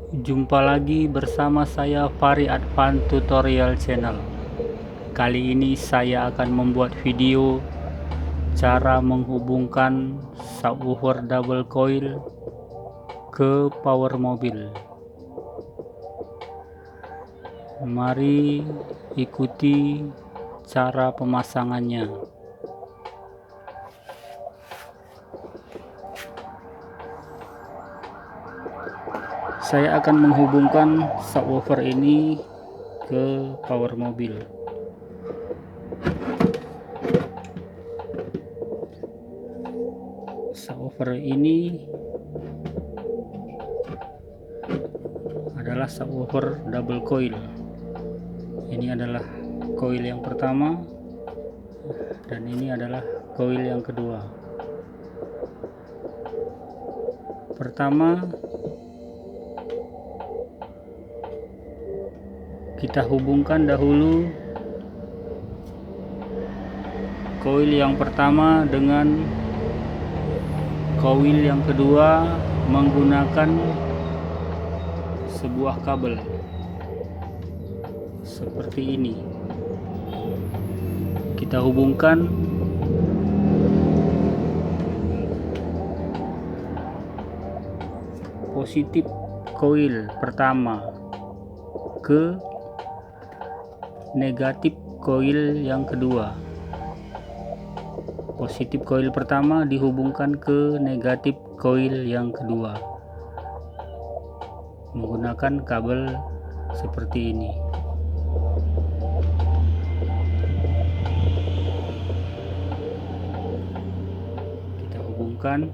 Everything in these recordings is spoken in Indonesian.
Jumpa lagi bersama saya Fari Advan Tutorial Channel. Kali ini saya akan membuat video cara menghubungkan subwoofer double coil ke power mobil. Mari ikuti cara pemasangannya. Saya akan menghubungkan subwoofer ini ke power mobil. Subwoofer ini adalah subwoofer double coil. Ini adalah coil yang pertama dan ini adalah coil yang kedua. Pertama, kita hubungkan dahulu coil yang pertama dengan coil yang kedua menggunakan sebuah kabel seperti ini. Kita hubungkan positif coil pertama ke negatif coil yang kedua. Positif coil pertama dihubungkan ke negatif coil yang kedua menggunakan kabel seperti ini. Kita hubungkan.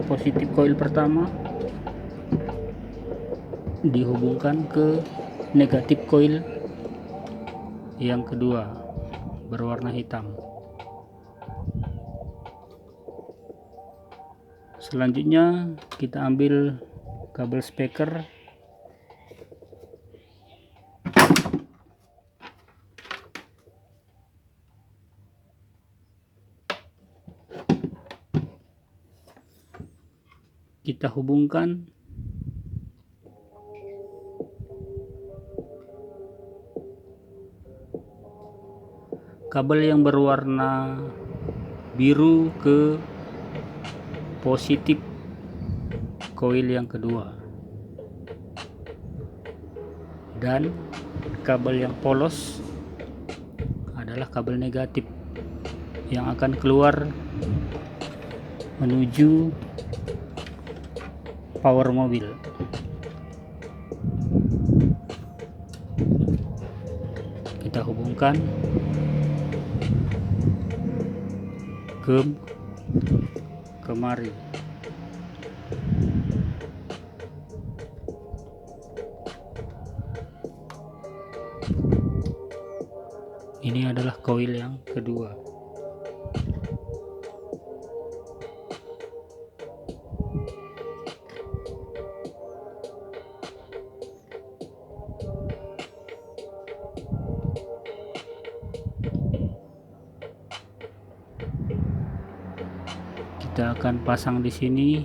Positif coil pertama dihubungkan ke negatif coil yang kedua berwarna hitam. Selanjutnya kita ambil kabel speaker, kita hubungkan kabel yang berwarna biru ke positif coil yang kedua, dan kabel yang polos adalah kabel negatif yang akan keluar menuju power mobil. Kita hubungkan kemari. Ini adalah coil yang kedua. Kita akan pasang di sini.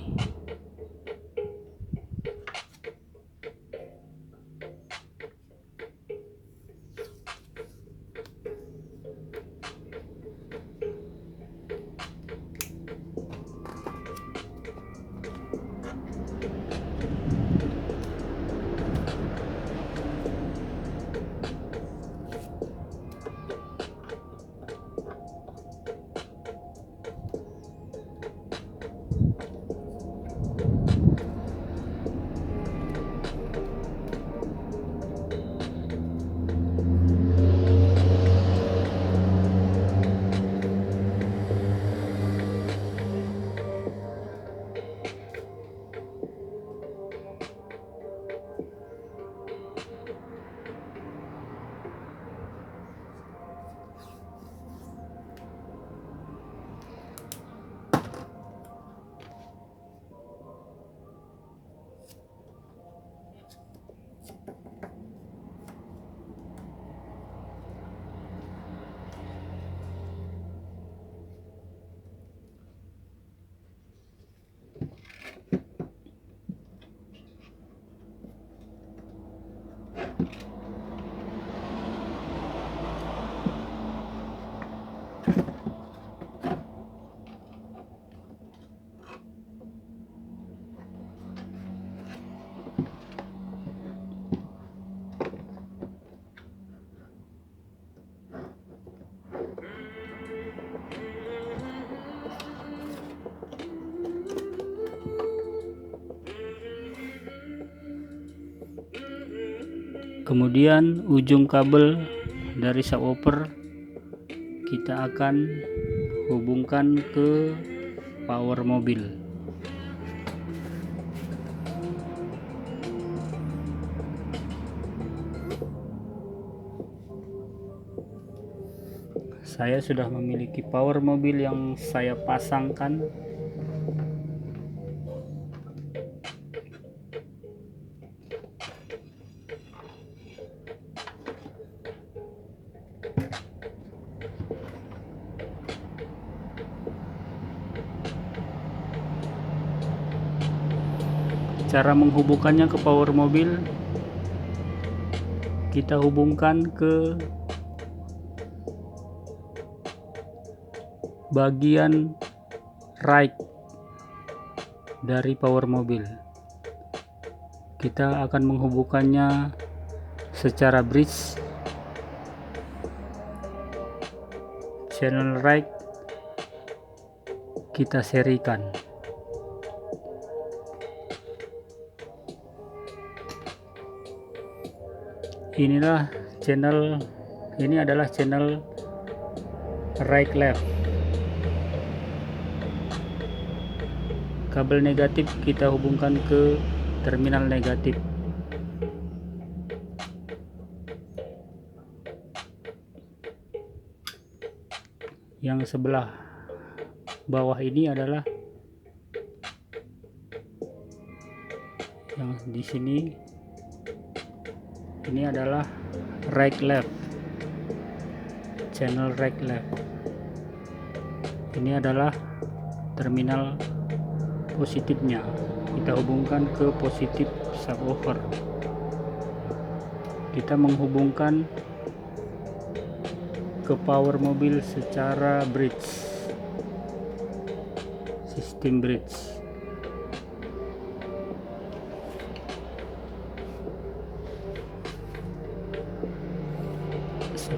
Kemudian ujung kabel dari subwoofer kita akan hubungkan ke power mobil. Saya sudah memiliki power mobil yang saya pasangkan. Cara menghubungkannya ke power mobil, kita hubungkan ke bagian right dari power mobil. Kita akan menghubungkannya secara bridge. Channel right kita serikan. Ini adalah channel right left. Kabel negatif kita hubungkan ke terminal negatif. Yang sebelah bawah ini adalah yang di sini. Ini adalah right left, channel right left. Ini adalah terminal positifnya, kita hubungkan ke positif subwoofer. Kita menghubungkan ke power mobil secara bridge, sistem bridge.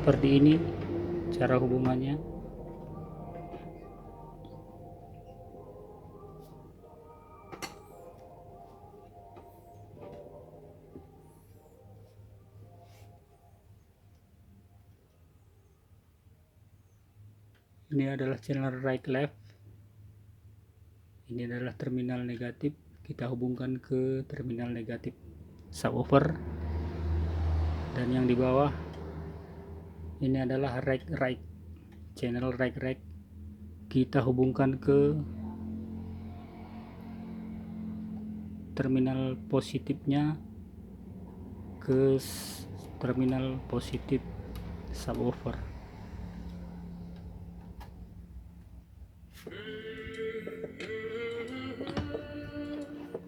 Seperti ini cara hubungannya. Ini adalah channel right left. Ini adalah terminal negatif, kita hubungkan ke terminal negatif subwoofer. Dan yang di bawah ini adalah right, channel right, kita hubungkan ke terminal positifnya, ke terminal positif subwoofer.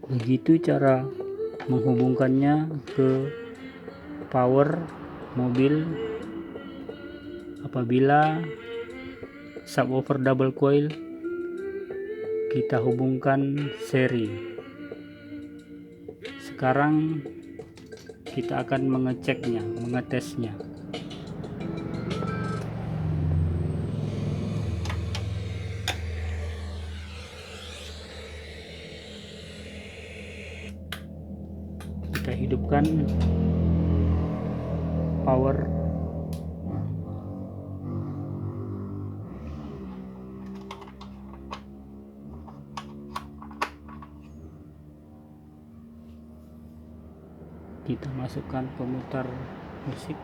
Begitu cara menghubungkannya ke power mobil apabila subwoofer double coil kita hubungkan seri. Sekarang kita akan mengeceknya, mengetesnya. Kita hidupkan power. Kita masukkan pemutar musik.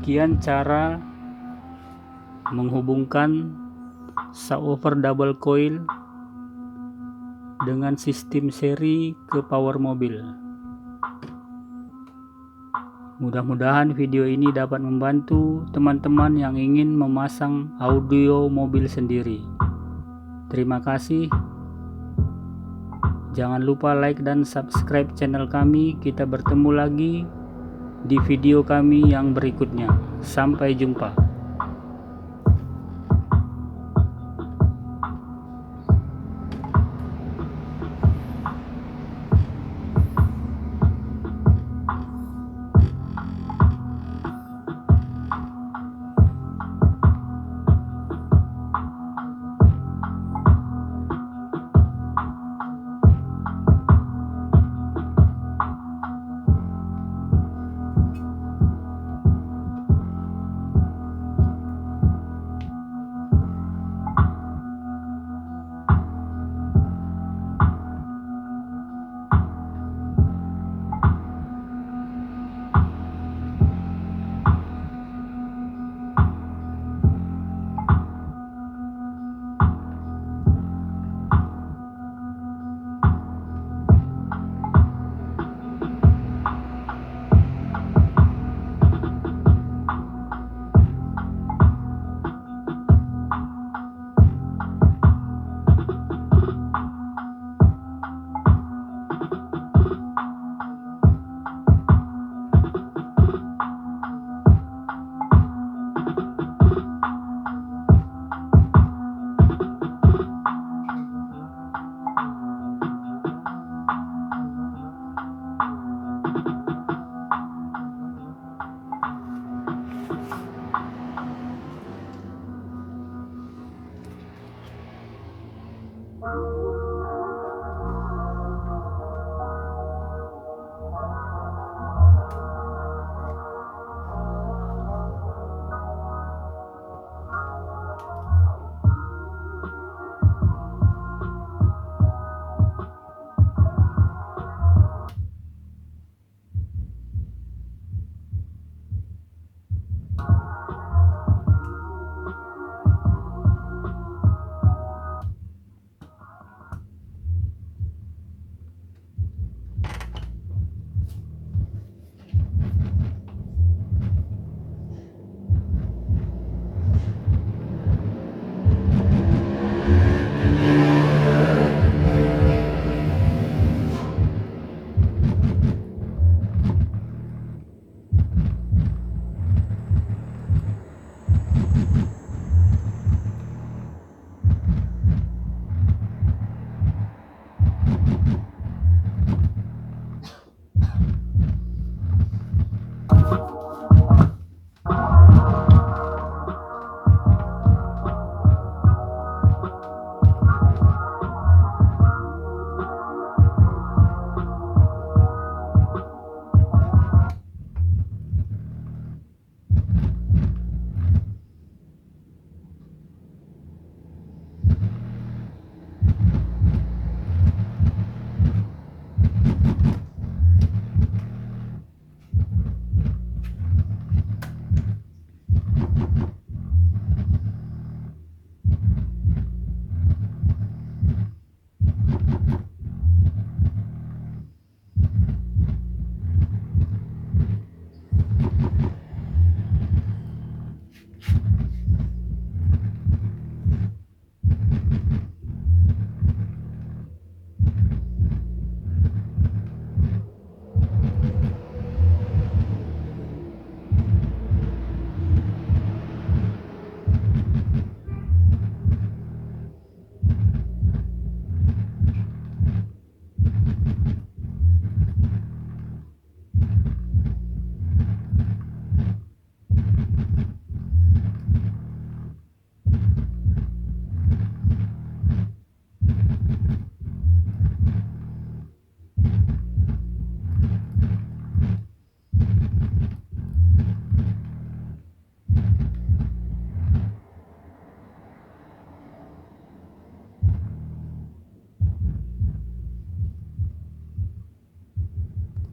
Demikian cara menghubungkan subwoofer double coil dengan sistem seri ke power mobil. Mudah-mudahan video ini dapat membantu teman-teman yang ingin memasang audio mobil sendiri. Terima kasih. Jangan lupa like dan subscribe channel kami. Kita bertemu lagi di video kami yang berikutnya. Sampai jumpa.